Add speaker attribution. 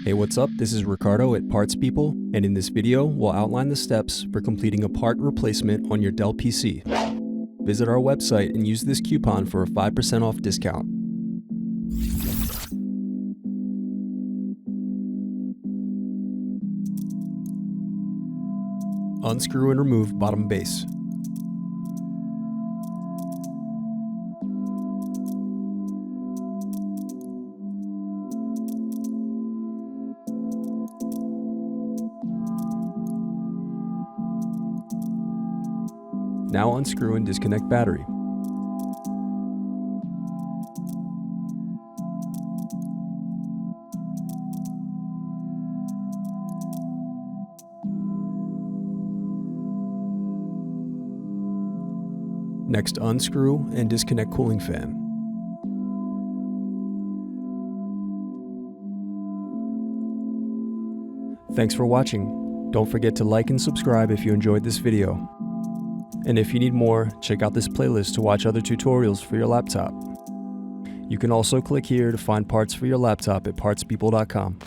Speaker 1: Hey, what's up? This is Ricardo at Parts People, and in this video, we'll outline the steps for completing a part replacement on your Dell PC. Visit our website and use this coupon for a 5% off discount. Unscrew and remove bottom base. Now unscrew and disconnect battery. Next, unscrew and disconnect cooling fan. Thanks for watching. Don't forget to like and subscribe if you enjoyed this video. And if you need more, check out this playlist to watch other tutorials for your laptop. You can also click here to find parts for your laptop at partspeople.com.